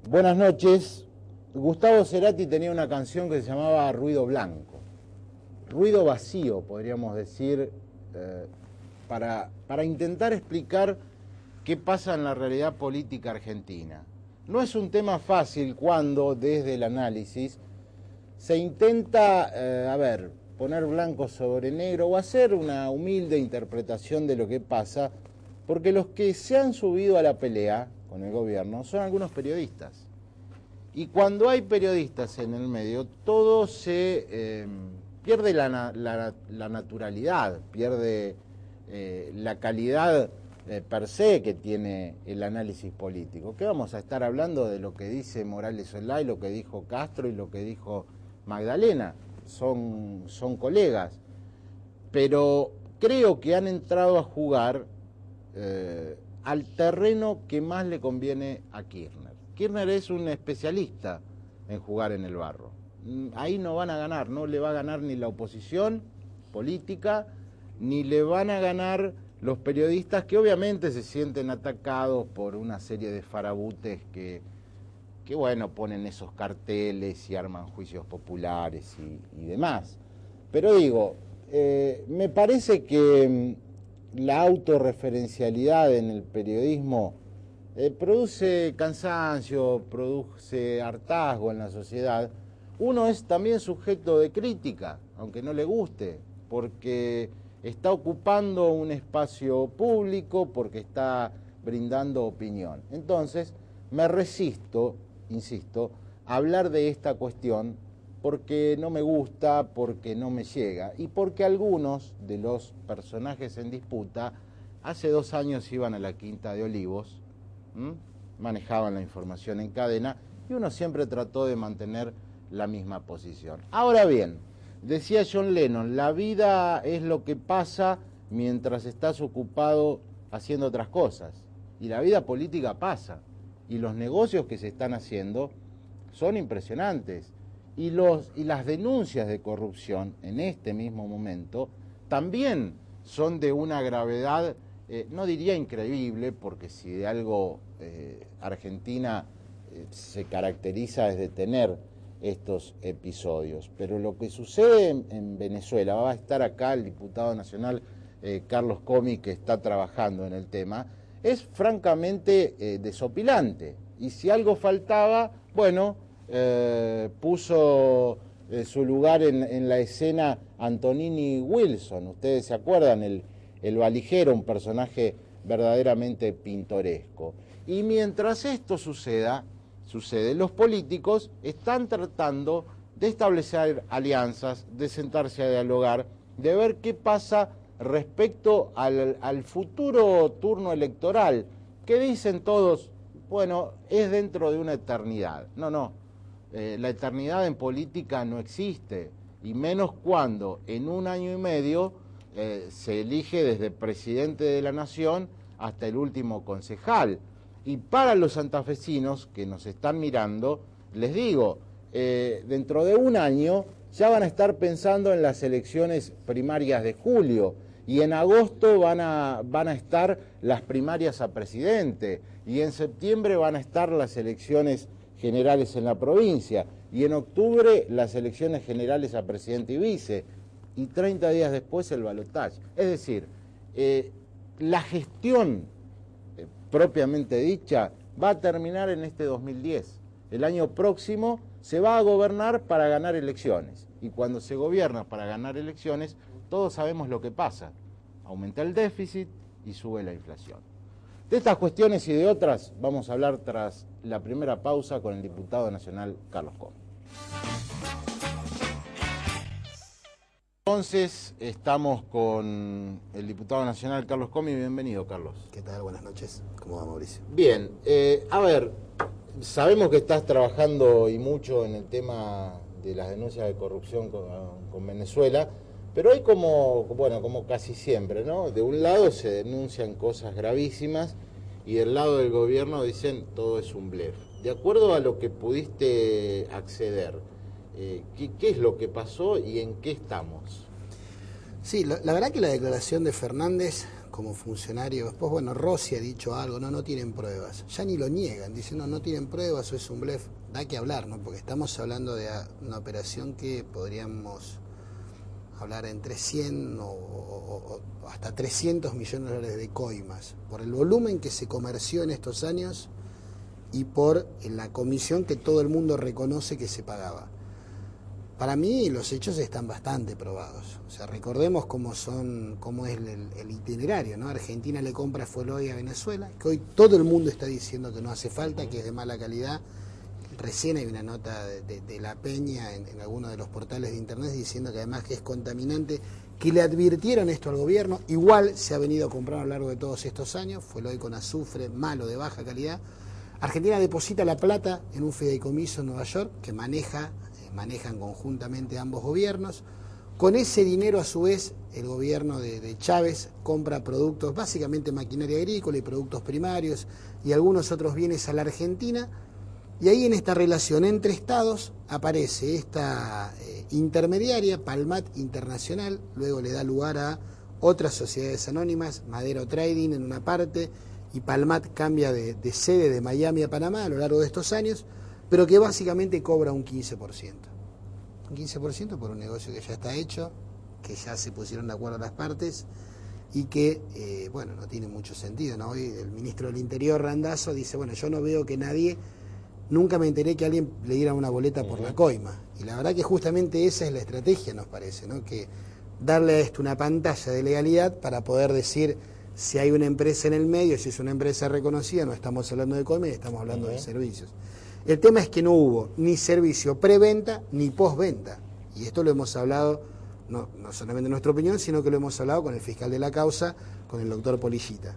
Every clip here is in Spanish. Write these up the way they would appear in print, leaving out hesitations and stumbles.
Buenas noches. Gustavo Cerati tenía una canción que se llamaba Ruido Blanco. Ruido vacío, podríamos decir, para intentar explicar qué pasa en la realidad política argentina. No es un tema fácil cuando, desde el análisis, se intenta, poner blanco sobre negro o hacer una humilde interpretación de lo que pasa, porque los que se han subido a la pelea con el gobierno son algunos periodistas. Y cuando hay periodistas en el medio, todo se pierde la naturalidad, pierde la calidad per se que tiene el análisis político. ¿Qué vamos a estar hablando de lo que dice Morales Solá y lo que dijo Castro y lo que dijo Magdalena? Son colegas, pero creo que han entrado a jugar al terreno que más le conviene a Kirchner. Kirchner es un especialista en jugar en el barro. Ahí no van a ganar, no le va a ganar ni la oposición política, ni le van a ganar los periodistas que obviamente se sienten atacados por una serie de farabutes que bueno, ponen esos carteles y arman juicios populares y demás. Pero digo, me parece que la autorreferencialidad en el periodismo produce cansancio, produce hartazgo en la sociedad. Uno es también sujeto de crítica, aunque no le guste, porque está ocupando un espacio público, porque está brindando opinión. Entonces, me resisto, insisto, a hablar de esta cuestión porque no me gusta, porque no me llega y porque algunos de los personajes en disputa hace 2 años iban a la Quinta de Olivos, manejaban la información en cadena y uno siempre trató de mantener la misma posición. Ahora bien, decía John Lennon, la vida es lo que pasa mientras estás ocupado haciendo otras cosas. Y la vida política pasa. Y los negocios que se están haciendo son impresionantes. Y las denuncias de corrupción en este mismo momento también son de una gravedad, no diría increíble, porque si de algo Argentina se caracteriza es de tener estos episodios. Pero lo que sucede en Venezuela, va a estar acá el diputado nacional Carlos Comi, que está trabajando en el tema, es francamente desopilante. Y si algo faltaba, bueno, puso su lugar en la escena Antonini Wilson. Ustedes se acuerdan, el valijero, un personaje verdaderamente pintoresco. Y mientras esto sucede, los políticos están tratando de establecer alianzas, de sentarse a dialogar, de ver qué pasa respecto al futuro turno electoral, que dicen todos, bueno, es dentro de una eternidad. No, la eternidad en política no existe, y menos cuando en 1 año y medio se elige desde presidente de la nación hasta el último concejal. Y para los santafesinos que nos están mirando, les digo, dentro de 1 año ya van a estar pensando en las elecciones primarias de julio, y en agosto van a estar las primarias a presidente, y en septiembre van a estar las elecciones generales en la provincia, y en octubre las elecciones generales a presidente y vice, y 30 días después el balotaje. Es decir, la gestión propiamente dicha va a terminar en este 2010. El año próximo se va a gobernar para ganar elecciones, y cuando se gobierna para ganar elecciones, todos sabemos lo que pasa: aumenta el déficit y sube la inflación. De estas cuestiones y de otras vamos a hablar tras la primera pausa con el diputado nacional Carlos Comi. Entonces estamos con el diputado nacional Carlos Comi. Bienvenido, Carlos. ¿Qué tal? Buenas noches. ¿Cómo va, Mauricio? Bien, sabemos que estás trabajando y mucho en el tema de las denuncias de corrupción con Venezuela, pero hay como casi siempre, ¿no? De un lado se denuncian cosas gravísimas y del lado del gobierno dicen todo es un blef. De acuerdo a lo que pudiste acceder, ¿qué es lo que pasó y en qué estamos? Sí, la verdad que la declaración de Fernández como funcionario. Después, bueno, Rossi ha dicho algo, no tienen pruebas. Ya ni lo niegan, dicen, no tienen pruebas, o es un blef. Da que hablar, ¿no? Porque estamos hablando de una operación que podríamos hablar entre 100 o hasta 300 millones de dólares de coimas, por el volumen que se comerció en estos años y por la comisión que todo el mundo reconoce que se pagaba. Para mí los hechos están bastante probados. O sea, recordemos cómo es el itinerario, ¿no? Argentina le compra fuel oil a Venezuela, que hoy todo el mundo está diciendo que no hace falta, que es de mala calidad. Recién hay una nota de La Peña en alguno de los portales de internet diciendo que además que es contaminante, que le advirtieron esto al gobierno. Igual se ha venido a comprar a lo largo de todos estos años, fuel oil con azufre, malo, de baja calidad. Argentina deposita la plata en un fideicomiso en Nueva York que manejan conjuntamente ambos gobiernos. Con ese dinero, a su vez, el gobierno de Chávez compra productos, básicamente maquinaria agrícola y productos primarios y algunos otros bienes a la Argentina. Y ahí en esta relación entre estados aparece esta intermediaria, Palmat Internacional, luego le da lugar a otras sociedades anónimas, Madero Trading en una parte, y Palmat cambia de sede de Miami a Panamá a lo largo de estos años, pero que básicamente cobra un 15%. Un 15% por un negocio que ya está hecho, que ya se pusieron de acuerdo las partes y que, no tiene mucho sentido, ¿no? Hoy el ministro del Interior, Randazzo, dice, yo no veo que nadie... Nunca me enteré que alguien le diera una boleta por la coima. Y la verdad que justamente esa es la estrategia, nos parece, ¿no? Que darle a esto una pantalla de legalidad para poder decir si hay una empresa en el medio, si es una empresa reconocida, no estamos hablando de coima, estamos hablando de servicios. El tema es que no hubo ni servicio preventa ni postventa. Y esto lo hemos hablado, no solamente en nuestra opinión, sino que lo hemos hablado con el fiscal de la causa, con el doctor Policita.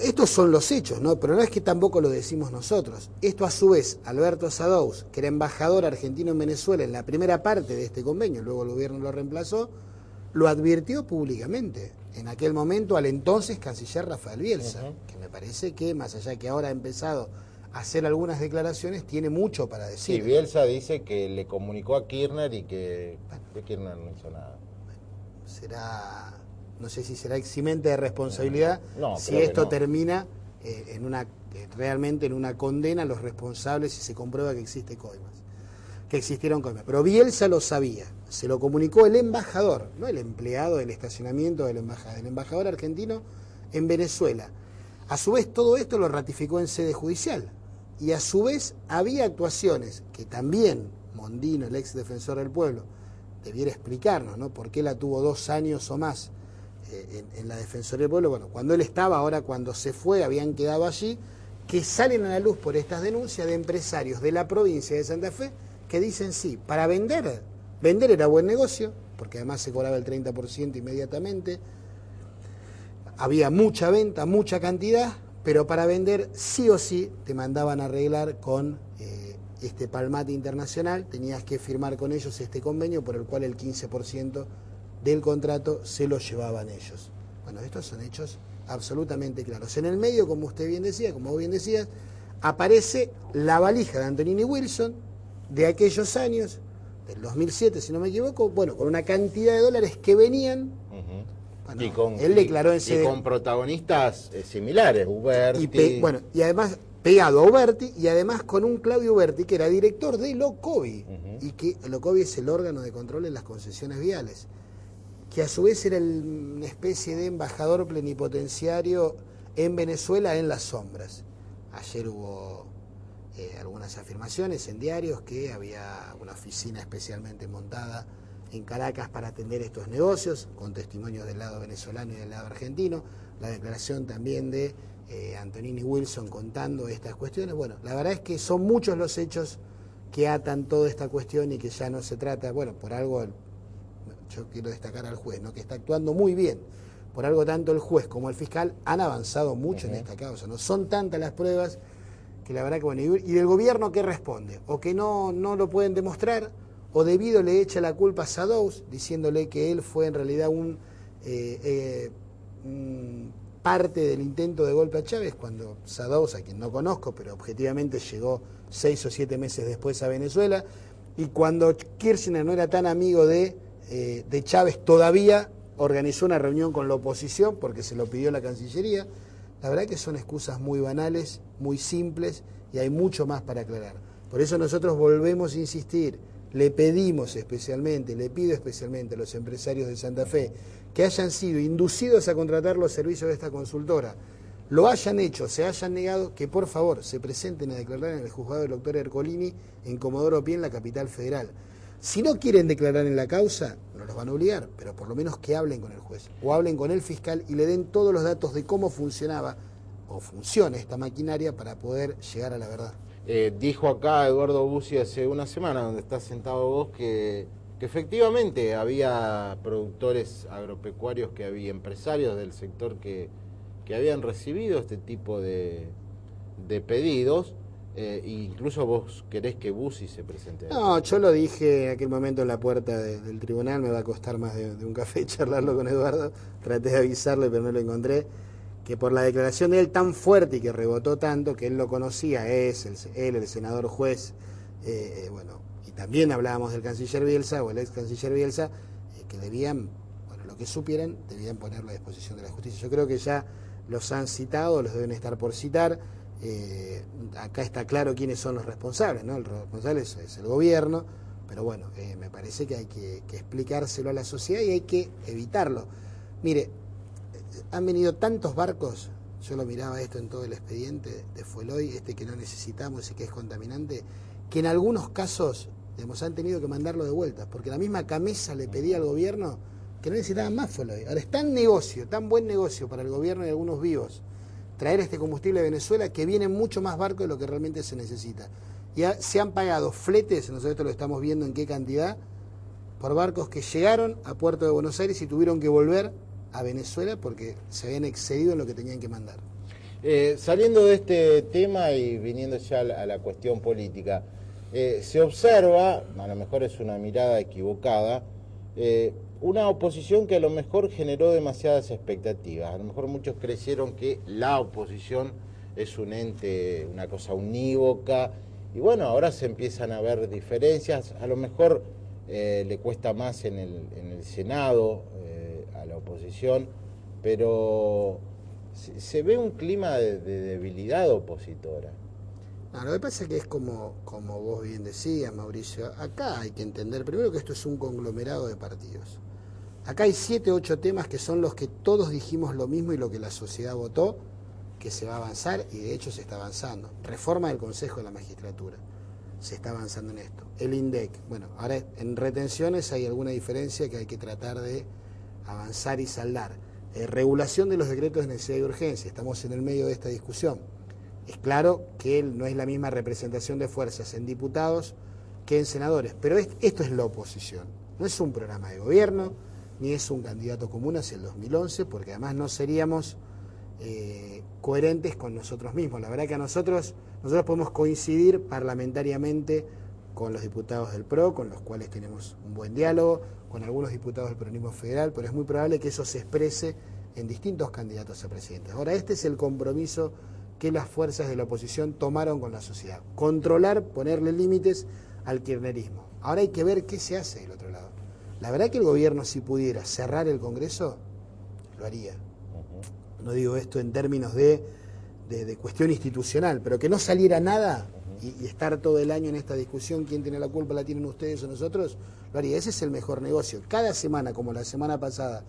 Estos son los hechos, ¿no? Pero no es que tampoco lo decimos nosotros. Esto a su vez, Alberto Sadous, que era embajador argentino en Venezuela en la primera parte de este convenio, luego el gobierno lo reemplazó, lo advirtió públicamente en aquel momento al entonces canciller Rafael Bielsa, que me parece que más allá que ahora ha empezado a hacer algunas declaraciones, tiene mucho para decir. Sí, Bielsa dice que le comunicó a Kirchner y que Kirchner no hizo nada. No sé si será eximente de responsabilidad si esto termina realmente en una condena a los responsables si se comprueba que existieron coimas. Pero Bielsa lo sabía, se lo comunicó el embajador, no el empleado del estacionamiento de la embajada, el embajador argentino en Venezuela. A su vez todo esto lo ratificó en sede judicial y a su vez había actuaciones que también Mondino, el ex defensor del pueblo, debiera explicarnos, ¿no? ¿Por qué la tuvo 2 años o más en la Defensoría del Pueblo? Cuando él estaba, ahora cuando se fue, habían quedado allí, que salen a la luz por estas denuncias de empresarios de la provincia de Santa Fe que dicen sí, para vender era buen negocio, porque además se cobraba el 30% inmediatamente, había mucha venta, mucha cantidad, pero para vender sí o sí te mandaban a arreglar con este Palmate Internacional, tenías que firmar con ellos este convenio por el cual el 15% del contrato se lo llevaban ellos. Estos son hechos absolutamente claros. En el medio, como vos bien decías, aparece la valija de Antonini Wilson de aquellos años, del 2007, si no me equivoco, con una cantidad de dólares que venían. Él declaró en sede... Y con protagonistas similares, Uberti. Y además pegado a Uberti, y además con un Claudio Uberti que era director de Locovi, y que Locovi es el órgano de control en las concesiones viales, que a su vez era una especie de embajador plenipotenciario en Venezuela en las sombras. Ayer hubo algunas afirmaciones en diarios que había una oficina especialmente montada en Caracas para atender estos negocios, con testimonios del lado venezolano y del lado argentino, la declaración también de Antonini Wilson contando estas cuestiones. La verdad es que son muchos los hechos que atan toda esta cuestión y que ya no se trata, por algo... Yo quiero destacar al juez, ¿no? Que está actuando muy bien. Por algo tanto el juez como el fiscal han avanzado mucho en esta causa. No son tantas las pruebas que la verdad que y del gobierno ¿qué responde? O que no lo pueden demostrar, o debido le echa la culpa a Sadous, diciéndole que él fue en realidad un parte del intento de golpe a Chávez, cuando Sadous, a quien no conozco, pero objetivamente llegó 6 o 7 meses después a Venezuela, y cuando Kirchner no era tan amigo de de Chávez todavía organizó una reunión con la oposición porque se lo pidió la Cancillería. La verdad que son excusas muy banales, muy simples, y hay mucho más para aclarar. Por eso nosotros volvemos a insistir, le pedimos especialmente, le pido especialmente a los empresarios de Santa Fe que hayan sido inducidos a contratar los servicios de esta consultora, lo hayan hecho, se hayan negado, que por favor se presenten a declarar en el juzgado del doctor Ercolini en Comodoro Pi, en la capital federal. Si no quieren declarar en la causa, no los van a obligar, pero por lo menos que hablen con el juez o hablen con el fiscal y le den todos los datos de cómo funcionaba o funciona esta maquinaria para poder llegar a la verdad. Dijo acá Eduardo Bussi hace una semana, donde estás sentado vos, que efectivamente había productores agropecuarios, que había empresarios del sector que habían recibido este tipo de pedidos. Incluso vos querés que Bussi se presente. No, yo lo dije en aquel momento en la puerta del tribunal, me va a costar más de un café charlarlo con Eduardo, traté de avisarle pero no lo encontré, que por la declaración de él tan fuerte y que rebotó tanto, que él lo conocía, él, el senador juez, bueno, y también hablábamos del canciller Bielsa o el ex canciller Bielsa, que debían, bueno, lo que supieran, debían ponerlo a disposición de la justicia. Yo creo que ya los han citado, los deben estar por citar. Acá está claro quiénes son los responsables, ¿no? El responsable es el gobierno, pero bueno, me parece que hay que explicárselo a la sociedad y hay que evitarlo. Mire, han venido tantos barcos, yo lo miraba esto en todo el expediente de Fueloy, que no necesitamos y que es contaminante, que en algunos casos, digamos, han tenido que mandarlo de vuelta, porque la misma Camesa le pedía al gobierno que no necesitaban más Fueloy. Ahora es tan negocio, tan buen negocio para el gobierno y algunos vivos, traer este combustible de Venezuela, que vienen mucho más barcos de lo que realmente se necesita. Ya se han pagado fletes, nosotros lo estamos viendo en qué cantidad, por barcos que llegaron a Puerto de Buenos Aires y tuvieron que volver a Venezuela porque se habían excedido en lo que tenían que mandar. Saliendo de este tema y viniendo ya a la cuestión política, se observa, a lo mejor es una mirada equivocada, una oposición que a lo mejor generó demasiadas expectativas. A lo mejor muchos creyeron que la oposición es un ente, una cosa unívoca, y bueno, ahora se empiezan a ver diferencias. A lo mejor le cuesta más en el Senado a la oposición, pero se ve un clima de debilidad opositora. No, lo que pasa es que es como vos bien decías, Mauricio, acá hay que entender primero que esto es un conglomerado de partidos. Acá hay 7, 8 temas que son los que todos dijimos lo mismo y lo que la sociedad votó, que se va a avanzar, y de hecho se está avanzando. Reforma del Consejo de la Magistratura, se está avanzando en esto. El INDEC, bueno, ahora en retenciones hay alguna diferencia que hay que tratar de avanzar y saldar. Regulación de los decretos de necesidad y urgencia, estamos en el medio de esta discusión. Es claro que no es la misma representación de fuerzas en diputados que en senadores, pero esto es la oposición, no es un programa de gobierno, ni es un candidato común hacia el 2011, porque además no seríamos coherentes con nosotros mismos. La verdad que nosotros podemos coincidir parlamentariamente con los diputados del PRO, con los cuales tenemos un buen diálogo, con algunos diputados del peronismo federal, pero es muy probable que eso se exprese en distintos candidatos a presidente. Ahora, este es el compromiso que las fuerzas de la oposición tomaron con la sociedad. Controlar, ponerle límites al kirchnerismo. Ahora hay que ver qué se hace del otro lado. La verdad que el gobierno, si pudiera cerrar el Congreso, lo haría. No digo esto en términos de cuestión institucional, pero que no saliera nada y estar todo el año en esta discusión, quién tiene la culpa, la tienen ustedes o nosotros, lo haría. Ese es el mejor negocio. Cada semana, como la semana pasada,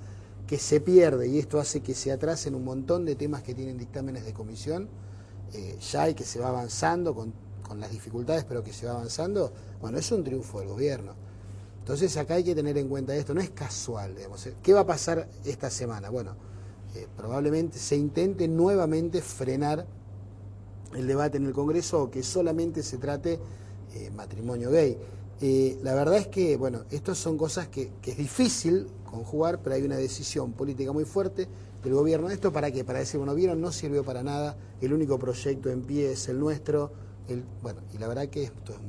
que se pierde, y esto hace que se atrasen un montón de temas que tienen dictámenes de comisión, ya y que se va avanzando con las dificultades, pero que se va avanzando, bueno, es un triunfo del gobierno. Entonces acá hay que tener en cuenta esto, no es casual, digamos. ¿Qué va a pasar esta semana? Bueno, probablemente se intente nuevamente frenar el debate en el Congreso o que solamente se trate matrimonio gay. La verdad es que, bueno, estas son cosas que es difícil conjugar, pero hay una decisión política muy fuerte del gobierno. ¿Esto para qué? Para decir, bueno, vieron, no sirvió para nada, el único proyecto en pie es el nuestro. Bueno, y la verdad que esto es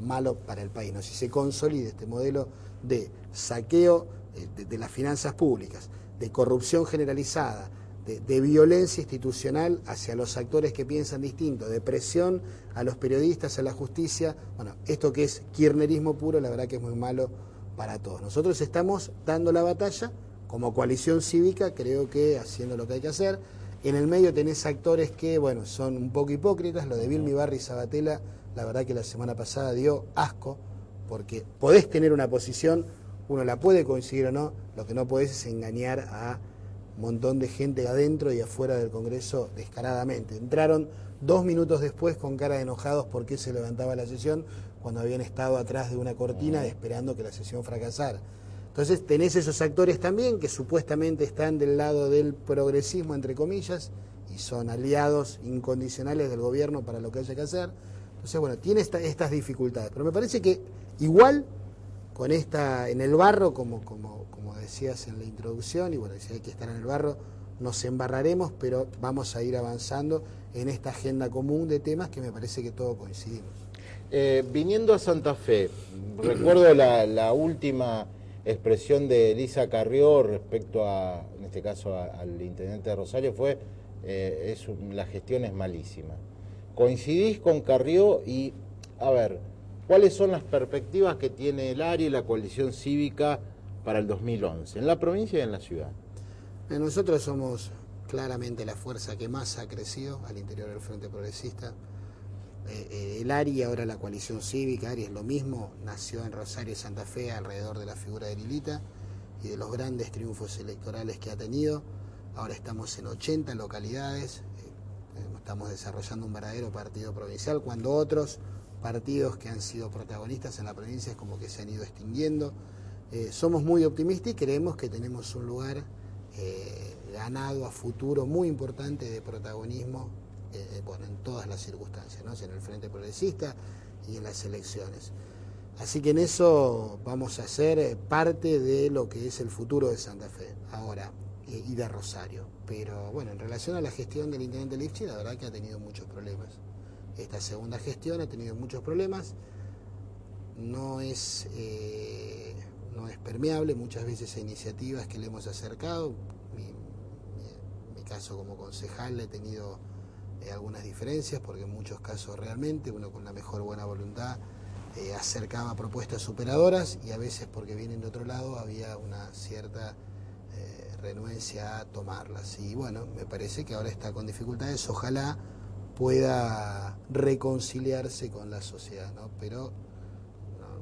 malo para el país, ¿no? Si se consolida este modelo de saqueo de las finanzas públicas, de corrupción generalizada, de violencia institucional hacia los actores que piensan distinto, de presión a los periodistas, a la justicia, bueno, esto que es kirchnerismo puro, la verdad que es muy malo para todos. Nosotros estamos dando la batalla como coalición cívica, creo que haciendo lo que hay que hacer. En el medio tenés actores que, bueno, son un poco hipócritas. Lo de Vilmi Barri y Sabatella, la verdad que la semana pasada dio asco, porque podés tener una posición, uno la puede coincidir o no, lo que no podés es engañar a un montón de gente adentro y afuera del Congreso descaradamente. Entraron 2 minutos después con cara de enojados porque se levantaba la sesión cuando habían estado atrás de una cortina esperando que la sesión fracasara. Entonces tenés esos actores también que supuestamente están del lado del progresismo, entre comillas, y son aliados incondicionales del gobierno para lo que haya que hacer. Entonces, bueno, tiene estas dificultades. Pero me parece que igual con esta, en el barro, como decías en la introducción, y bueno, si hay que estar en el barro, nos embarraremos, pero vamos a ir avanzando en esta agenda común de temas que me parece que todos coincidimos. Viniendo a Santa Fe, recuerdo la última expresión de Elisa Carrió respecto a, en este caso, al intendente de Rosario, fue la gestión es malísima. ¿Coincidís con Carrió? Y, a ver, ¿cuáles son las perspectivas que tiene el área y la coalición cívica para el 2011, en la provincia y en la ciudad? Nosotros somos claramente la fuerza que más ha crecido al interior del Frente Progresista. El ARI, ahora la coalición cívica, ARI es lo mismo, nació en Rosario y Santa Fe alrededor de la figura de Lilita y de los grandes triunfos electorales que ha tenido. Ahora estamos en 80 localidades, estamos desarrollando un verdadero partido provincial, cuando otros partidos que han sido protagonistas en la provincia es como que se han ido extinguiendo. Somos muy optimistas y creemos que tenemos un lugar ganado a futuro muy importante de protagonismo, bueno, en todas las circunstancias, ¿no? En el Frente Progresista y en las elecciones. Así que en eso vamos a ser parte de lo que es el futuro de Santa Fe, ahora, y de Rosario. Pero bueno, en relación a la gestión del intendente Lifchit, la verdad que ha tenido muchos problemas. Esta segunda gestión ha tenido muchos problemas, no es permeable, muchas veces a iniciativas que le hemos acercado. Mi caso como concejal he tenido algunas diferencias, porque en muchos casos realmente uno con la mejor buena voluntad acercaba propuestas superadoras y a veces porque vienen de otro lado había una cierta renuencia a tomarlas. Y bueno, me parece que ahora está con dificultades, ojalá pueda reconciliarse con la sociedad, ¿no? Pero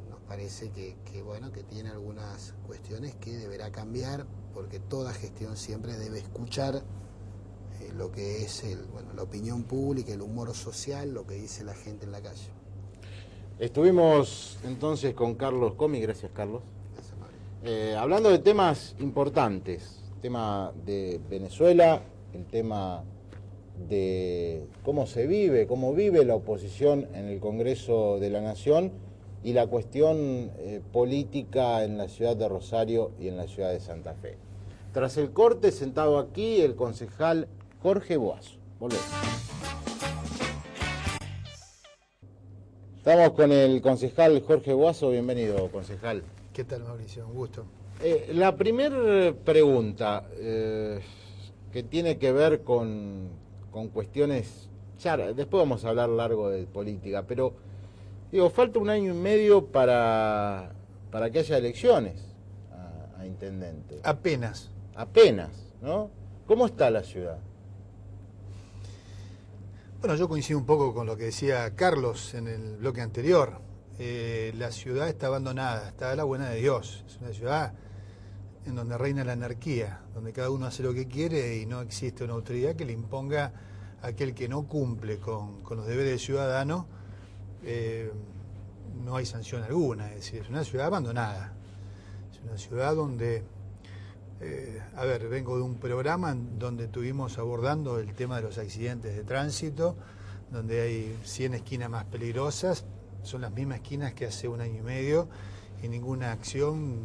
nos parece que bueno, que tiene algunas cuestiones que deberá cambiar, porque toda gestión siempre debe escuchar lo que es la opinión pública, el humor social, lo que dice la gente en la calle. Estuvimos entonces con Carlos Comi, gracias Carlos, hablando de temas importantes, el tema de Venezuela, el tema de cómo vive la oposición en el Congreso de la Nación y la cuestión política en la ciudad de Rosario y en la ciudad de Santa Fe. Tras el corte, sentado aquí, el concejal Jorge Boazo. Volvemos. Estamos con el concejal Jorge Boazo. Bienvenido, concejal. ¿Qué tal, Mauricio? Un gusto. La primera pregunta que tiene que ver con cuestiones... Ya, después vamos a hablar largo de política, pero digo, falta 1 año y medio para que haya elecciones a intendente. Apenas, ¿no? ¿Cómo está la ciudad? Bueno, yo coincido un poco con lo que decía Carlos en el bloque anterior. La ciudad está abandonada, está a la buena de Dios. Es una ciudad en donde reina la anarquía, donde cada uno hace lo que quiere y no existe una autoridad que le imponga a aquel que no cumple con los deberes de ciudadano. No hay sanción alguna, es decir, es una ciudad abandonada. Es una ciudad donde... vengo de un programa donde estuvimos abordando el tema de los accidentes de tránsito, donde hay 100 esquinas más peligrosas, son las mismas esquinas que hace 1 año y medio y ninguna acción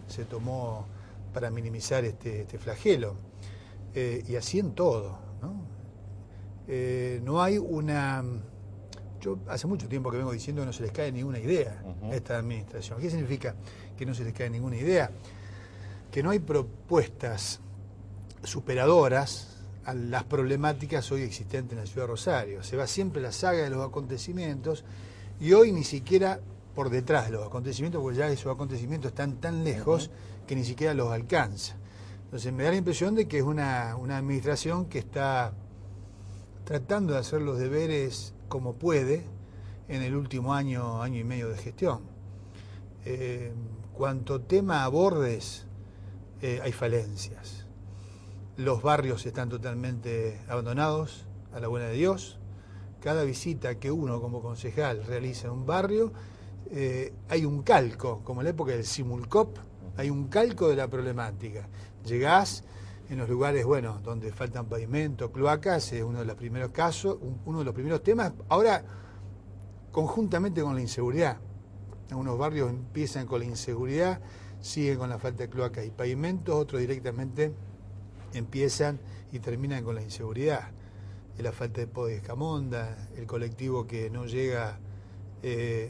se tomó para minimizar este flagelo. Y así en todo, ¿no? No hay una... Yo hace mucho tiempo que vengo diciendo que no se les cae ninguna idea a esta administración. ¿Qué significa que no se les cae ninguna idea? Que no hay propuestas superadoras a las problemáticas hoy existentes en la ciudad de Rosario. Se va siempre la saga de los acontecimientos y hoy ni siquiera por detrás de los acontecimientos, porque ya esos acontecimientos están tan lejos que ni siquiera los alcanza. Entonces me da la impresión de que es una administración que está tratando de hacer los deberes como puede en el último año, año y medio de gestión. Cuanto tema abordes, hay falencias. Los barrios están totalmente abandonados a la buena de Dios. Cada visita que uno como concejal realiza en un barrio, hay un calco, como en la época del Simulcop, hay un calco de la problemática. Llegás en los lugares, bueno, donde faltan pavimento, cloacas, es uno de los primeros casos, uno de los primeros temas. Ahora, conjuntamente con la inseguridad. Algunos barrios empiezan con la inseguridad, siguen con la falta de cloacas y pavimentos, otros directamente empiezan y terminan con la inseguridad. La falta de poda y escamonda, el colectivo que no llega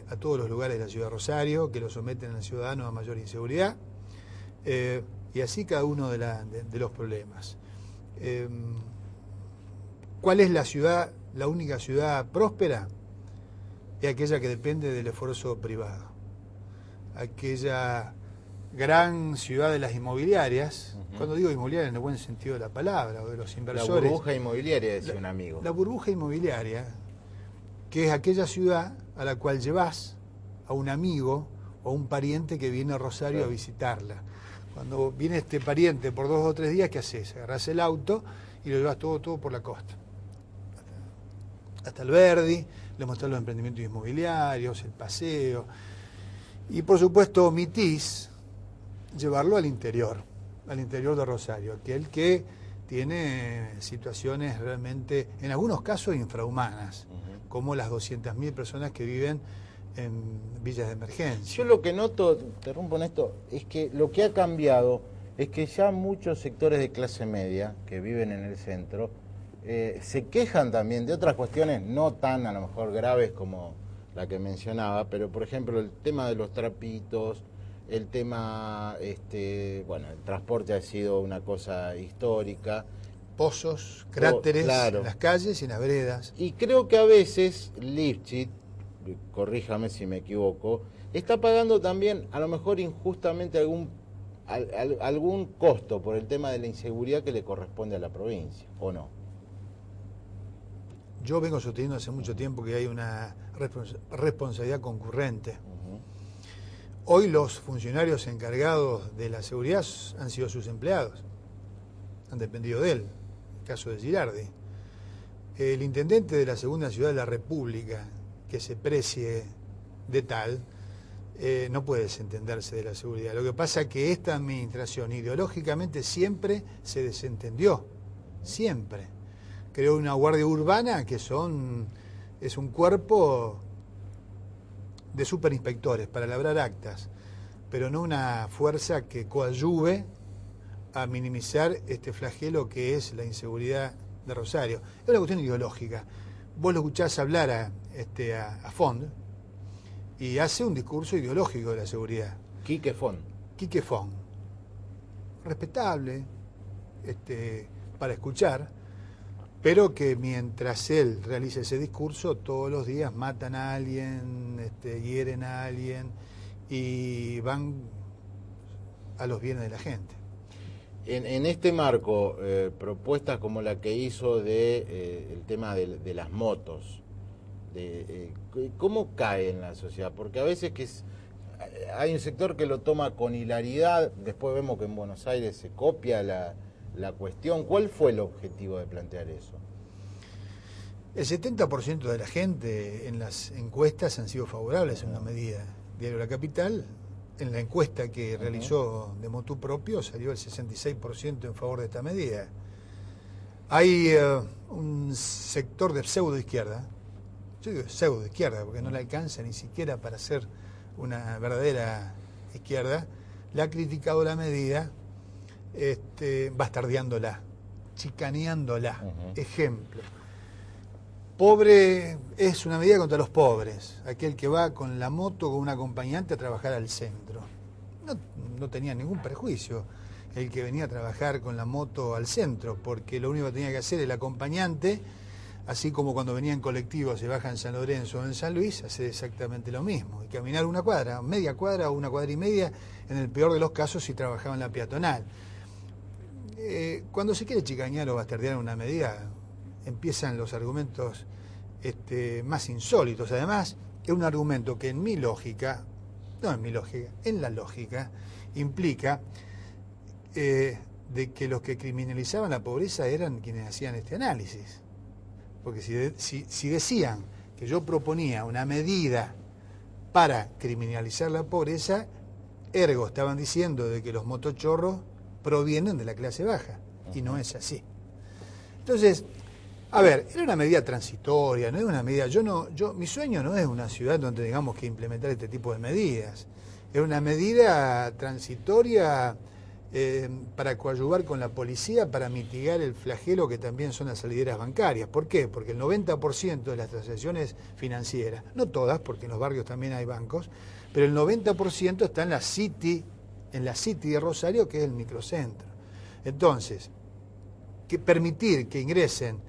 a todos los lugares de la ciudad de Rosario, que lo someten al ciudadano a mayor inseguridad, y así cada uno de los problemas. ¿Cuál es la ciudad, la única ciudad próspera? Es aquella que depende del esfuerzo privado. Aquella gran ciudad de las inmobiliarias, cuando digo inmobiliaria en el buen sentido de la palabra, o de los inversores. La burbuja inmobiliaria, decía un amigo. La burbuja inmobiliaria, que es aquella ciudad a la cual llevas a un amigo o un pariente que viene a Rosario a visitarla. Cuando viene este pariente por 2 o 3 días, ¿qué haces? Agarrás el auto y lo llevas todo por la costa. Hasta el Verdi, le mostrás los emprendimientos inmobiliarios, el paseo. Y por supuesto omitís llevarlo al interior de Rosario, aquel que tiene situaciones realmente, en algunos casos, infrahumanas, como las 200.000 personas que viven en villas de emergencia. Yo lo que noto, interrumpo en esto, es que lo que ha cambiado es que ya muchos sectores de clase media que viven en el centro se quejan también de otras cuestiones no tan a lo mejor graves como la que mencionaba, pero por ejemplo el tema de los trapitos, el tema, bueno, el transporte ha sido una cosa histórica. Pozos, cráteres, claro, en las calles y en las veredas. Y creo que a veces Lifchit, corríjame si me equivoco, está pagando también a lo mejor injustamente algún costo por el tema de la inseguridad que le corresponde a la provincia, ¿o no? Yo vengo sosteniendo hace mucho tiempo que hay una responsabilidad concurrente. Hoy los funcionarios encargados de la seguridad han sido sus empleados, han dependido de él, el caso de Girardi. El intendente de la segunda ciudad de la República, que se precie de tal, no puede desentenderse de la seguridad. Lo que pasa es que esta administración ideológicamente siempre se desentendió, siempre. Creó una guardia urbana que es un cuerpo de superinspectores para labrar actas, pero no una fuerza que coadyuve a minimizar este flagelo que es la inseguridad de Rosario. Es una cuestión ideológica. Vos lo escuchás hablar a Font y hace un discurso ideológico de la seguridad. Quique Font. Quique Font. Respetable, para escuchar, pero que mientras él realiza ese discurso, todos los días matan a alguien, hieren a alguien y van a los bienes de la gente. En este marco, propuestas como la que hizo el tema de las motos, ¿cómo cae en la sociedad? Porque a veces hay un sector que lo toma con hilaridad, después vemos que en Buenos Aires se copia la cuestión. ¿Cuál fue el objetivo de plantear eso? El 70% de la gente en las encuestas han sido favorables a una medida. Diario La Capital, en la encuesta que realizó de motu propio, salió el 66% en favor de esta medida. Hay un sector de pseudo-izquierda, yo digo pseudo-izquierda porque no le alcanza ni siquiera para ser una verdadera izquierda, le ha criticado la medida, bastardeándola, chicaneándola. Ejemplo. Pobre es una medida contra los pobres, aquel que va con la moto con un acompañante a trabajar al centro. No tenía ningún prejuicio el que venía a trabajar con la moto al centro, porque lo único que tenía que hacer el acompañante, así como cuando venía en colectivo se baja en San Lorenzo o en San Luis, hace exactamente lo mismo. Y caminar una cuadra, media cuadra o una cuadra y media, en el peor de los casos, si trabajaba en la peatonal. Cuando se quiere chicañar o bastardear una medida, empiezan los argumentos más insólitos. Además, es un argumento que en mi lógica, no en mi lógica, en la lógica, implica de que los que criminalizaban la pobreza eran quienes hacían este análisis. Porque si decían que yo proponía una medida para criminalizar la pobreza, ergo estaban diciendo de que los motochorros provienen de la clase baja, y no es así. Entonces, a ver, era una medida transitoria, no es una medida, mi sueño no es una ciudad donde tengamos que implementar este tipo de medidas, es una medida transitoria para coadyuvar con la policía para mitigar el flagelo que también son las salideras bancarias. ¿Por qué? Porque el 90% de las transacciones financieras, no todas, porque en los barrios también hay bancos, pero el 90% está en la City de Rosario, que es el microcentro. Entonces, permitir que ingresen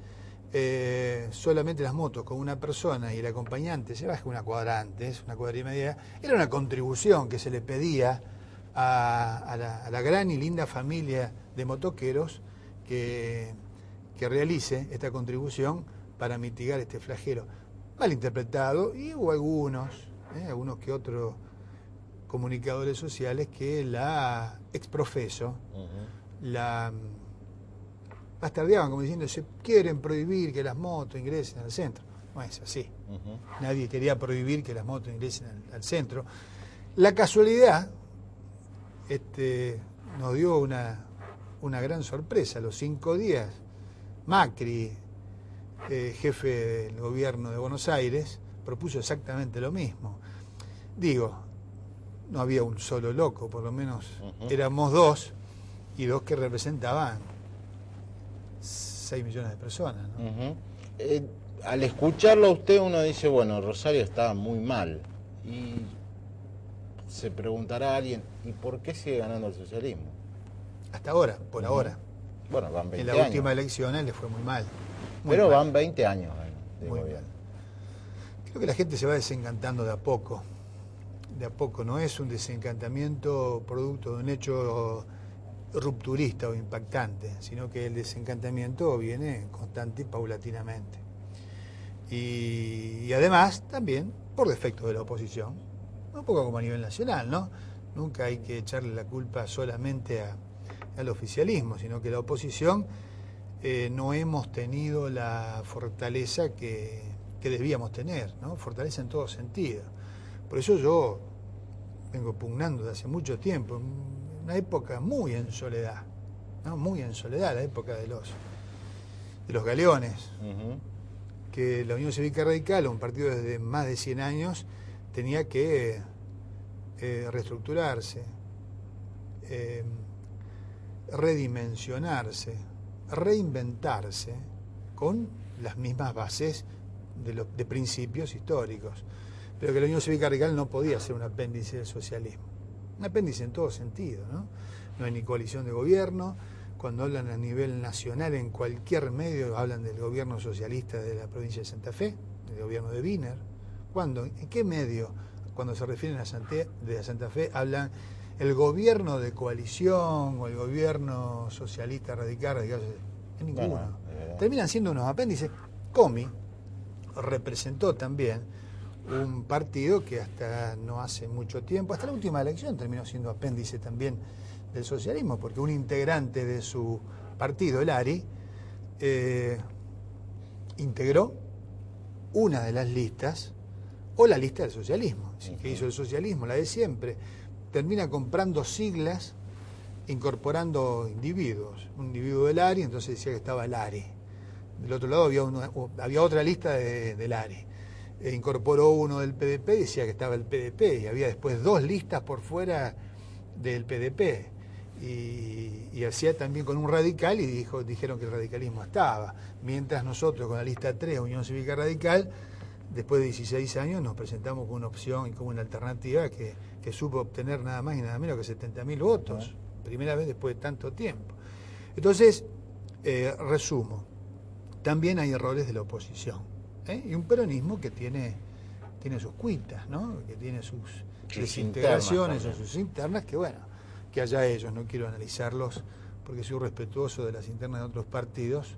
solamente las motos con una persona y el acompañante se baje una cuadra antes, una cuadra y media, era una contribución que se le pedía a la gran y linda familia de motoqueros que realice esta contribución para mitigar este flagelo. Mal interpretado, y hubo algunos que otros comunicadores sociales que la exprofeso, la bastardeaban como diciendo se quieren prohibir que las motos ingresen al centro. No es así. Nadie quería prohibir que las motos ingresen al centro. La casualidad nos dio una gran sorpresa. A los 5 días, Macri, jefe del gobierno de Buenos Aires, propuso exactamente lo mismo. Digo, no había un solo loco, por lo menos éramos dos, y dos que representaban 6 millones de personas, ¿no? Al escucharlo a usted uno dice, bueno, Rosario está muy mal, y se preguntará a alguien, ¿y por qué sigue ganando el socialismo? Hasta ahora, por ahora. Bueno, van 20 años. En las últimas elecciones le fue muy mal. Pero van 20 años de muy gobierno. Mal. Creo que la gente se va desencantando de a poco. De a poco, no es un desencantamiento producto de un hecho rupturista o impactante, sino que el desencantamiento viene constante y paulatinamente. Y además también por defecto de la oposición, un poco como a nivel nacional, ¿no? Nunca hay que echarle la culpa solamente al oficialismo, sino que la oposición no hemos tenido la fortaleza que debíamos tener, ¿no? Fortaleza en todo sentido. Por eso yo vengo pugnando desde hace mucho tiempo, una época muy en soledad, ¿no? Muy en soledad, la época de los galeones, que la Unión Cívica Radical, un partido desde más de 100 años, tenía que reestructurarse, redimensionarse, reinventarse con las mismas bases de principios históricos. Pero que la Unión Cívica Radical no podía ser un apéndice del socialismo. Un apéndice en todo sentido, ¿no? No hay ni coalición de gobierno. Cuando hablan a nivel nacional, en cualquier medio, hablan del gobierno socialista de la provincia de Santa Fe, del gobierno de Wiener. ¿Cuándo? ¿En qué medio? Cuando se refieren a Santa Fe, hablan el gobierno de coalición o el gobierno socialista radical. En ninguno. Bueno, terminan siendo unos apéndices. Comi representó también un partido que hasta no hace mucho tiempo, hasta la última elección, terminó siendo apéndice también del socialismo, porque un integrante de su partido, el ARI, integró una de las listas, o la lista del socialismo, así que hizo el socialismo, la de siempre, termina comprando siglas, incorporando individuos, un individuo del ARI, entonces decía que estaba el ARI. Del otro lado había otra lista del ARI. Incorporó uno del PDP y decía que estaba el PDP, y había después 2 listas por fuera del PDP, y hacía también con un radical, y dijeron que el radicalismo estaba, mientras nosotros con la lista 3, Unión Cívica Radical, después de 16 años nos presentamos con una opción y con una alternativa que supo obtener nada más y nada menos que 70.000 votos, primera vez después de tanto tiempo. Entonces, resumo, también hay errores de la oposición, ¿eh? Y un peronismo que tiene sus cuitas, ¿no? Que tiene sus desintegraciones o sus internas, que bueno, que allá ellos, no quiero analizarlos porque soy respetuoso de las internas de otros partidos,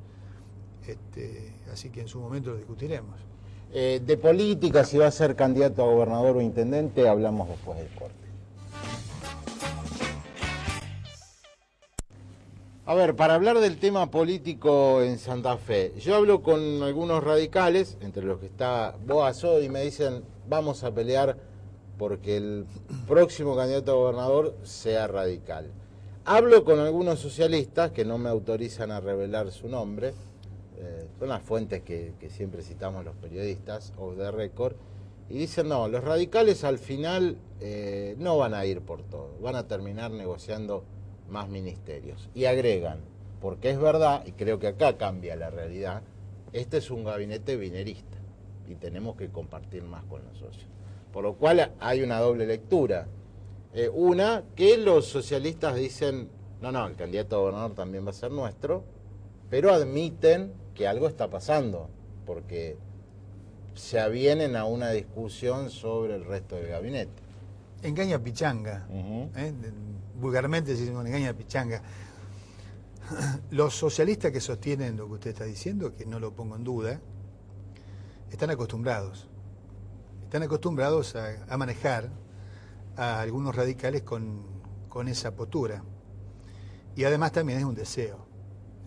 así que en su momento lo discutiremos. De política, si va a ser candidato a gobernador o intendente, hablamos después del corte. A ver, para hablar del tema político en Santa Fe, yo hablo con algunos radicales, entre los que está Boazo, y me dicen, vamos a pelear porque el próximo candidato a gobernador sea radical. Hablo con algunos socialistas que no me autorizan a revelar su nombre, son las fuentes que siempre citamos los periodistas, off the record, y dicen, no, los radicales al final no van a ir por todo, van a terminar negociando más ministerios. Y agregan, porque es verdad, y creo que acá cambia la realidad, este es un gabinete binerista y tenemos que compartir más con los socios. Por lo cual hay una doble lectura. Una, que los socialistas dicen, no, el candidato a gobernador también va a ser nuestro, pero admiten que algo está pasando, porque se avienen a una discusión sobre el resto del gabinete. Engaña pichanga, vulgarmente se dice engaña pichanga. Los socialistas que sostienen lo que usted está diciendo, que no lo pongo en duda, están acostumbrados a manejar a algunos radicales con esa postura. Y además también es un deseo,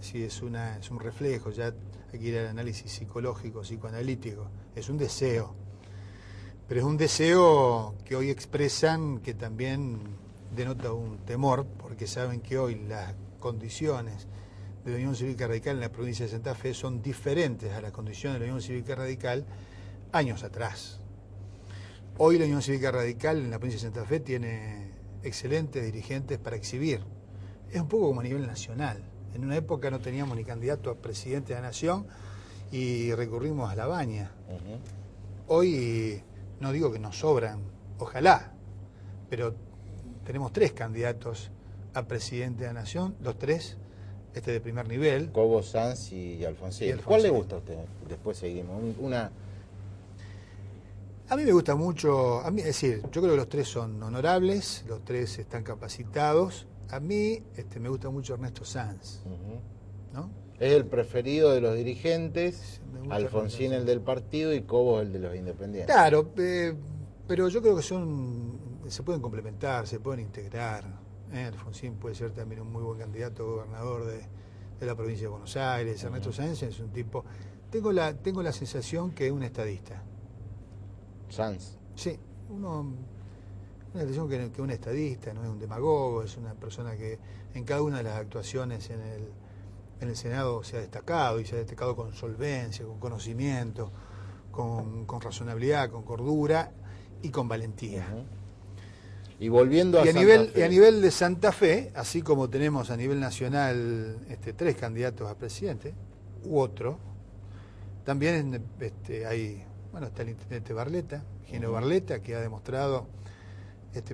sí, es un reflejo, ya hay que ir al análisis psicológico, psicoanalítico, es un deseo. Pero es un deseo que hoy expresan que también denota un temor, porque saben que hoy las condiciones de la Unión Cívica Radical en la provincia de Santa Fe son diferentes a las condiciones de la Unión Cívica Radical años atrás. Hoy la Unión Cívica Radical en la provincia de Santa Fe tiene excelentes dirigentes para exhibir. Es un poco como a nivel nacional. En una época no teníamos ni candidato a presidente de la Nación y recurrimos a la baña. Hoy no digo que nos sobran, ojalá, pero tenemos 3 candidatos a presidente de la Nación, los 3 de primer nivel. Cobo, Sanz y Alfonsín. ¿Cuál le gusta a usted? Después seguimos. A mí me gusta mucho, es decir, yo creo que los 3 son honorables, los 3 están capacitados. A mí me gusta mucho Ernesto Sanz, ¿no? Es el preferido de los dirigentes, Alfonsín el del partido y Cobo el de los independientes. Claro, pero yo creo que se pueden complementar, se pueden integrar. Alfonsín puede ser también un muy buen candidato a gobernador de la provincia de Buenos Aires. Ernesto Sanz es un tipo... Tengo la sensación que es un estadista. Sanz. Sí, una sensación que es un estadista, no es un demagogo, es una persona que en cada una de las actuaciones en el Senado se ha destacado, y se ha destacado con solvencia, con conocimiento, con razonabilidad, con cordura y con valentía. Y volviendo a Santa Fe. Y a nivel de Santa Fe, así como tenemos a nivel nacional 3 candidatos a presidente, u otro, también hay, está el intendente Barleta, Gino Barleta, que ha demostrado,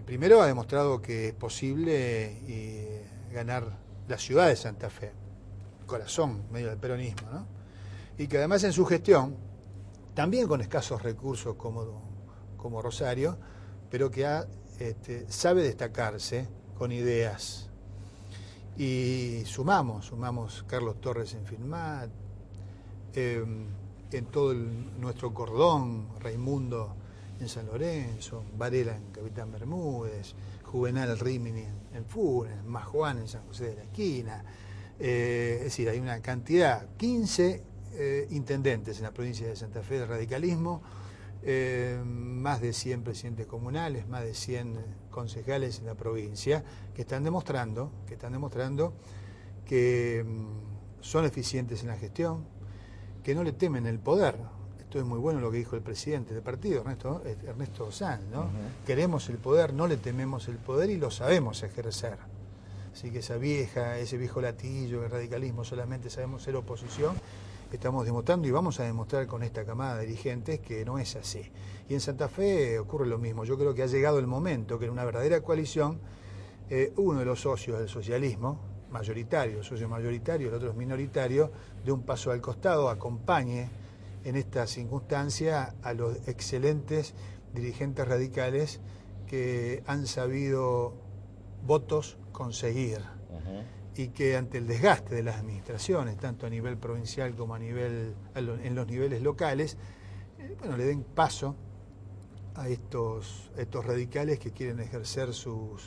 primero ha demostrado que es posible ganar la ciudad de Santa Fe, corazón medio del peronismo, ¿no? Y que además en su gestión, también con escasos recursos como Rosario, pero que sabe destacarse con ideas. Y sumamos Carlos Torres en Filmat, en todo nuestro cordón, Raimundo en San Lorenzo, Varela en Capitán Bermúdez, Juvenal Rimini en Funes, Majuan en San José de la Esquina. Es decir, hay una cantidad, 15 intendentes en la provincia de Santa Fe de radicalismo, más de 100 presidentes comunales, más de 100 concejales en la provincia, que están demostrando que son eficientes en la gestión, que no le temen el poder. Esto es muy bueno lo que dijo el presidente del partido, Ernesto Sanz, ¿no? Queremos el poder, no le tememos el poder y lo sabemos ejercer. Así que ese viejo latillo, el radicalismo, solamente sabemos ser oposición, estamos demostrando y vamos a demostrar con esta camada de dirigentes que no es así. Y en Santa Fe ocurre lo mismo. Yo creo que ha llegado el momento que en una verdadera coalición, uno de los socios del socialismo, mayoritario, socio mayoritario, el otro es minoritario, dé un paso al costado, acompañe en esta circunstancia a los excelentes dirigentes radicales que han sabido votos conseguir y que ante el desgaste de las administraciones, tanto a nivel provincial como en los niveles locales, bueno, le den paso a estos radicales que quieren ejercer su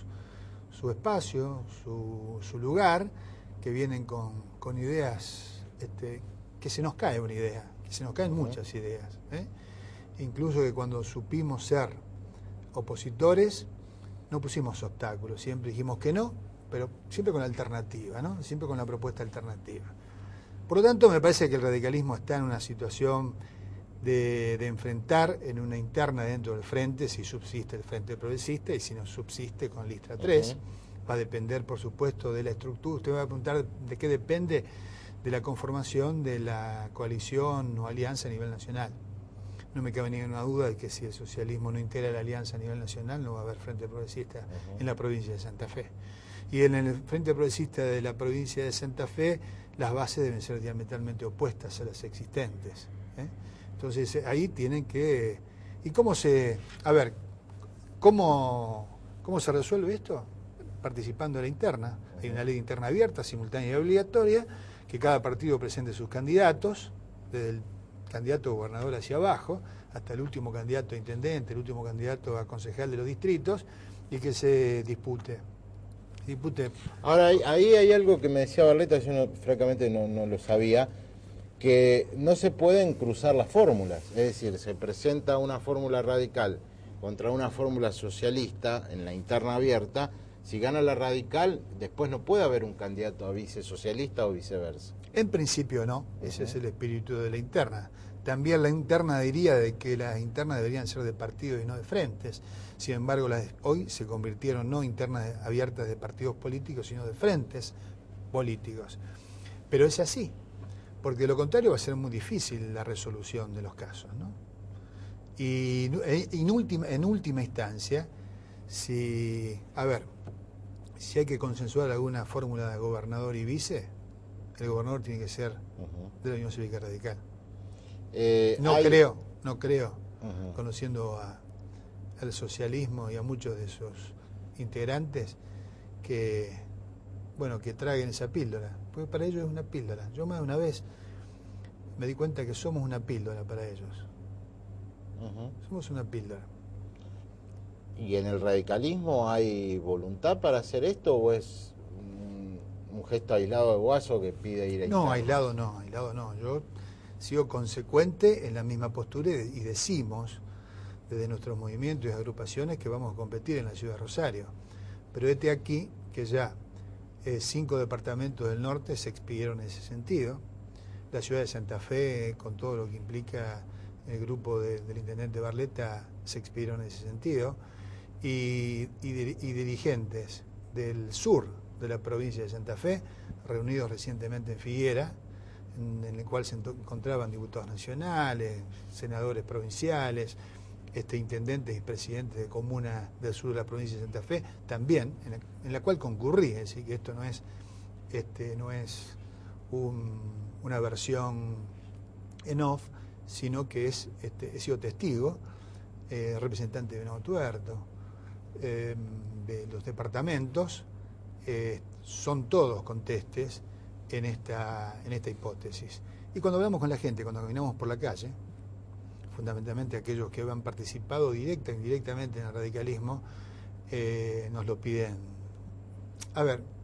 espacio, su lugar, que vienen con ideas, que se nos cae una idea, que se nos caen muchas ideas, incluso que cuando supimos ser opositores no pusimos obstáculos, siempre dijimos que no, pero siempre con la alternativa, ¿no? Siempre con la propuesta alternativa. Por lo tanto, me parece que el radicalismo está en una situación de enfrentar en una interna dentro del frente, si subsiste el Frente Progresista y si no subsiste con Lista 3. Va a depender, por supuesto, de la estructura. Usted me va a preguntar de qué depende de la conformación de la coalición o alianza a nivel nacional. No me cabe ninguna duda de que si el socialismo no integra la alianza a nivel nacional, no va a haber Frente Progresista en la provincia de Santa Fe. Y en el Frente Progresista de la provincia de Santa Fe, las bases deben ser diametralmente opuestas a las existentes. Entonces, ahí tienen que... ¿Y cómo se... A ver, ¿cómo se resuelve esto? Participando de la interna. Hay una ley interna abierta, simultánea y obligatoria, que cada partido presente sus candidatos, desde el candidato a gobernador hacia abajo, hasta el último candidato a intendente, el último candidato a concejal de los distritos, y que se dispute. Ahora, ahí hay algo que me decía Barletta, yo francamente no lo sabía, que no se pueden cruzar las fórmulas, es decir, se presenta una fórmula radical contra una fórmula socialista en la interna abierta. Si gana la radical, después no puede haber un candidato a vice socialista o viceversa. En principio no, ese es el espíritu de la interna. También la interna diría de que las internas deberían ser de partidos y no de frentes. Sin embargo, hoy se convirtieron no internas abiertas de partidos políticos, sino de frentes políticos. Pero es así, porque de lo contrario va a ser muy difícil la resolución de los casos, ¿no? Y en última instancia, si hay que consensuar alguna fórmula de gobernador y vice, el gobernador tiene que ser de la Unión Cívica Radical. No creo, conociendo al socialismo y a muchos de sus integrantes, que traguen esa píldora, porque para ellos es una píldora. Yo más de una vez me di cuenta que somos una píldora para ellos. Somos una píldora. ¿Y en el radicalismo hay voluntad para hacer esto o es un gesto aislado de Guaso que pide ir a interna? No, aislado no. Yo sigo consecuente en la misma postura y decimos desde nuestros movimientos y agrupaciones que vamos a competir en la ciudad de Rosario. Pero aquí que ya 5 departamentos del norte se expidieron en ese sentido. La ciudad de Santa Fe, con todo lo que implica el grupo del intendente Barletta, se expidieron en ese sentido. Y dirigentes del sur de la provincia de Santa Fe, reunidos recientemente en Figuera, en el cual se encontraban diputados nacionales, senadores provinciales, intendentes y presidentes de comunas del sur de la provincia de Santa Fe, también, en la cual concurrí, es decir, que esto no es una versión en off, sino que he sido testigo, representante de Venado Tuerto, de los departamentos, son todos contestes en esta hipótesis. Y cuando hablamos con la gente, cuando caminamos por la calle, fundamentalmente aquellos que han participado directa e indirectamente en el radicalismo, nos lo piden,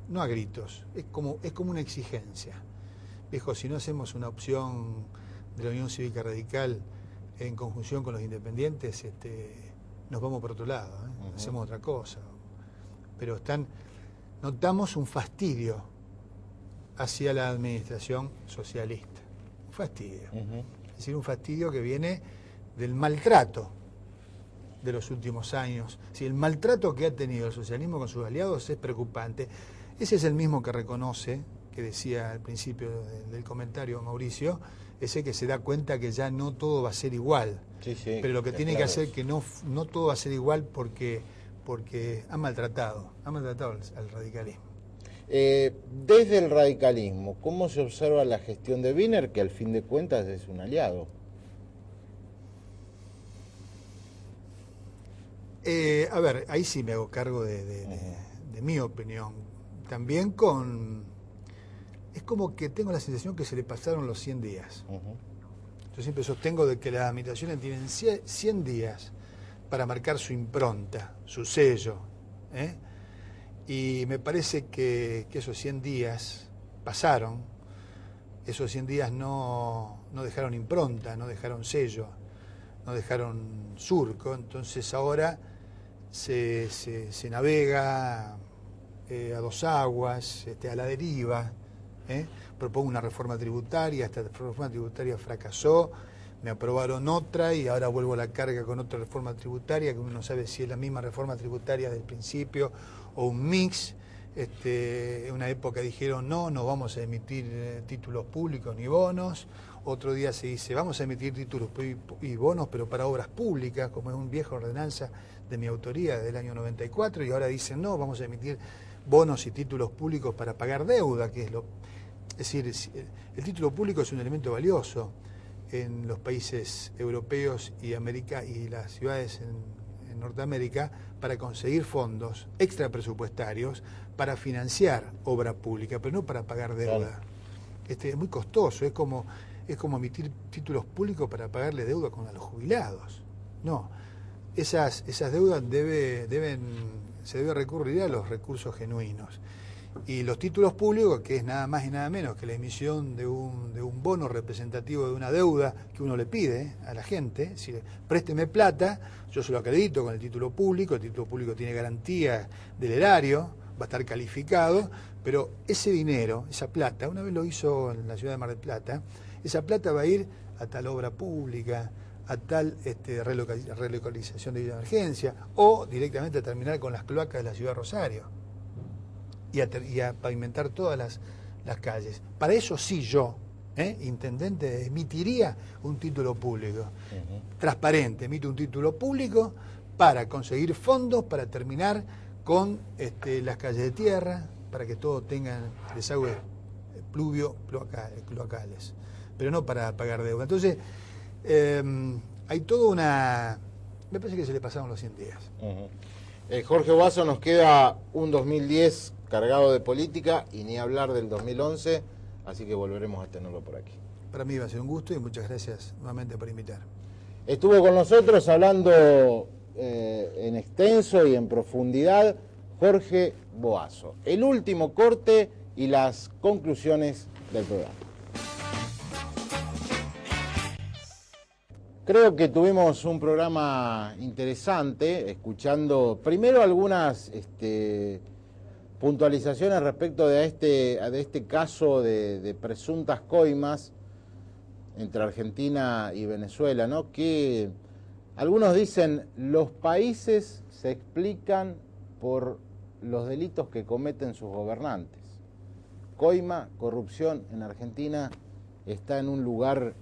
no a gritos, es como una exigencia. Viejo, si no hacemos una opción de la Unión Cívica Radical en conjunción con los independientes, nos vamos por otro lado, hacemos otra cosa. Pero notamos un fastidio hacia la administración socialista. Un fastidio. Es decir, un fastidio que viene del maltrato de los últimos años. Si el maltrato que ha tenido el socialismo con sus aliados es preocupante. Ese es el mismo que reconoce, que decía al principio del comentario Mauricio, ese que se da cuenta que ya no todo va a ser igual. Sí, pero lo que tiene que hacer es que no todo va a ser igual porque ha maltratado al radicalismo. Desde el radicalismo, ¿cómo se observa la gestión de Wiener, que al fin de cuentas es un aliado? A ver, ahí sí me hago cargo de mi opinión. También es como que tengo la sensación que se le pasaron los 100 días. Yo siempre sostengo de que las administraciones tienen 100 días para marcar su impronta, su sello. Y me parece que esos 100 días pasaron, esos 100 días no dejaron impronta, no dejaron sello, no dejaron surco, entonces ahora se navega a dos aguas, a la deriva. Propongo una reforma tributaria, esta reforma tributaria fracasó, me aprobaron otra y ahora vuelvo a la carga con otra reforma tributaria, que uno no sabe si es la misma reforma tributaria del principio o un mix. En una época dijeron no vamos a emitir títulos públicos ni bonos, otro día se dice vamos a emitir títulos y bonos pero para obras públicas, como es un vieja ordenanza de mi autoría del año 94, y ahora dicen no, vamos a emitir bonos y títulos públicos para pagar deuda, que es decir, el título público es un elemento valioso en los países europeos y las ciudades en Norteamérica para conseguir fondos extrapresupuestarios para financiar obra pública, pero no para pagar deuda. Es muy costoso, es como emitir títulos públicos para pagarle deuda a los jubilados. No, esas deudas se debe recurrir a los recursos genuinos. Y los títulos públicos, que es nada más y nada menos que la emisión de un bono representativo de una deuda que uno le pide a la gente, si présteme plata, yo se lo acredito con el título público tiene garantía del erario, va a estar calificado, pero ese dinero, esa plata, una vez lo hizo en la ciudad de Mar del Plata, esa plata va a ir a tal obra pública, a tal relocalización de emergencia, o directamente a terminar con las cloacas de la ciudad de Rosario. Y a pavimentar todas las calles. Para eso sí yo, intendente, emitiría un título público. Transparente, emite un título público para conseguir fondos, para terminar con las calles de tierra, para que todos tengan desagües cloacales, pero no para pagar deuda. Entonces, hay toda una... Me parece que se le pasaron los 100 días. Jorge Boazo, nos queda un 2010 cargado de política y ni hablar del 2011, así que volveremos a tenerlo por aquí. Para mí va a ser un gusto y muchas gracias nuevamente por invitar. Estuvo con nosotros hablando en extenso y en profundidad Jorge Boazo. El último corte y las conclusiones del programa. Creo que tuvimos un programa interesante, escuchando primero algunas puntualizaciones respecto de este caso de presuntas coimas entre Argentina y Venezuela, ¿no? Que algunos dicen los países se explican por los delitos que cometen sus gobernantes. Coima, corrupción en Argentina está en un lugar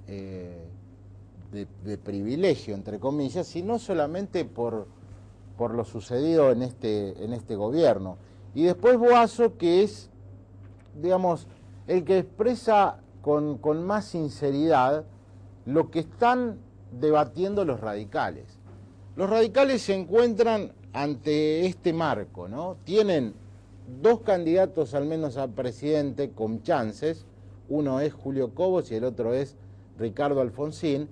de privilegio, entre comillas, y no solamente por lo sucedido en este gobierno. Y después Boazo, que es, digamos, el que expresa con más sinceridad lo que están debatiendo los radicales. Los radicales se encuentran ante este marco, ¿no? Tienen dos candidatos al menos a presidente con chances, uno es Julio Cobos y el otro es Ricardo Alfonsín,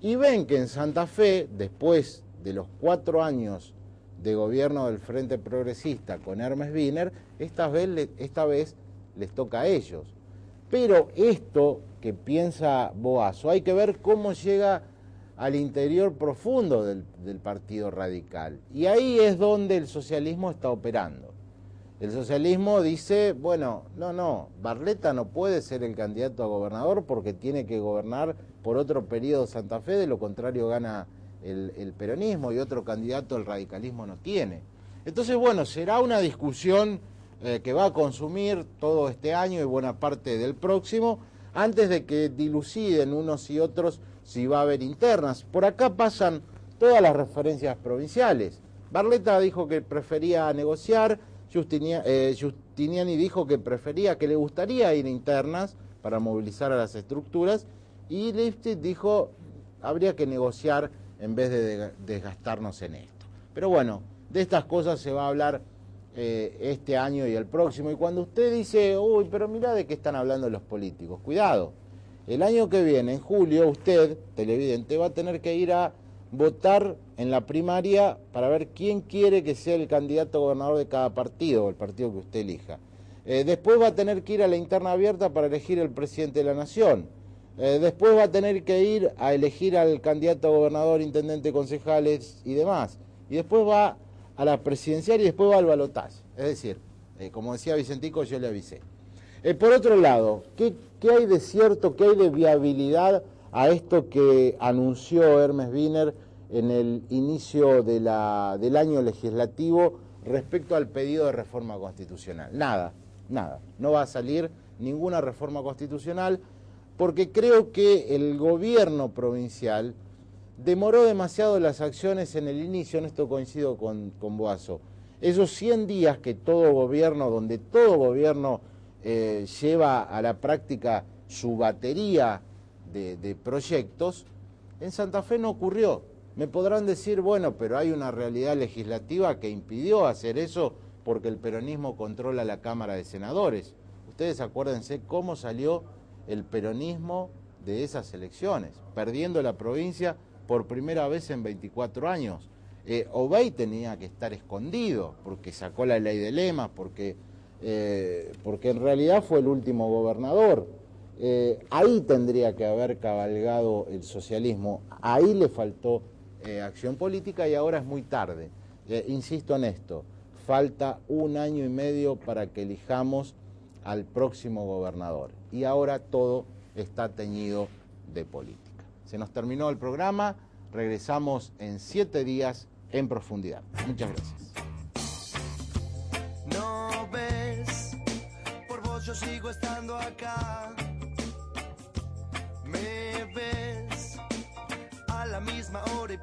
y ven que en Santa Fe, después de los 4 años de gobierno del Frente Progresista con Hermes Wiener, esta vez les toca a ellos. Pero esto que piensa Boazo, hay que ver cómo llega al interior profundo del Partido Radical. Y ahí es donde el socialismo está operando. El socialismo dice, bueno, no, Barletta no puede ser el candidato a gobernador porque tiene que gobernar por otro periodo Santa Fe, de lo contrario gana el peronismo y otro candidato el radicalismo no tiene. Entonces, bueno, será una discusión que va a consumir todo este año y buena parte del próximo, antes de que diluciden unos y otros si va a haber internas. Por acá pasan todas las referencias provinciales. Barletta dijo que prefería negociar, Giustiniani dijo que prefería, que le gustaría ir internas para movilizar a las estructuras, y Lifchitz dijo habría que negociar en vez de desgastarnos en esto. Pero bueno, de estas cosas se va a hablar este año y el próximo, y cuando usted dice, uy, pero mirá de qué están hablando los políticos, cuidado, el año que viene, en julio, usted, televidente, va a tener que ir a votar en la primaria para ver quién quiere que sea el candidato a gobernador de cada partido, o el partido que usted elija. Después va a tener que ir a la interna abierta para elegir el presidente de la nación. Después va a tener que ir a elegir al candidato a gobernador, intendente, concejales y demás. Y después va a la presidencial y después va al balotaje. Es decir, como decía Vicentico, yo le avisé. Por otro lado, ¿qué hay de cierto, qué hay de viabilidad a esto que anunció Hermes Wiener en el inicio del año legislativo respecto al pedido de reforma constitucional? Nada. No va a salir ninguna reforma constitucional porque creo que el gobierno provincial demoró demasiado las acciones en el inicio, en esto coincido con Boazo. Esos 100 días que todo gobierno, donde todo gobierno lleva a la práctica su batería de proyectos, en Santa Fe no ocurrió. Me podrán decir, bueno, pero hay una realidad legislativa que impidió hacer eso porque el peronismo controla la Cámara de Senadores. Ustedes acuérdense cómo salió el peronismo de esas elecciones, perdiendo la provincia por primera vez en 24 años. Obey tenía que estar escondido porque sacó la ley de lemas, porque en realidad fue el último gobernador. Ahí tendría que haber cabalgado el socialismo, ahí le faltó acción política y ahora es muy tarde. Insisto en esto, falta 1 año y medio para que elijamos al próximo gobernador y ahora todo está teñido de política. Se nos terminó el programa, regresamos en 7 días en profundidad. Muchas gracias. No ves, por vos yo sigo estando acá. Me ves a la misma hora y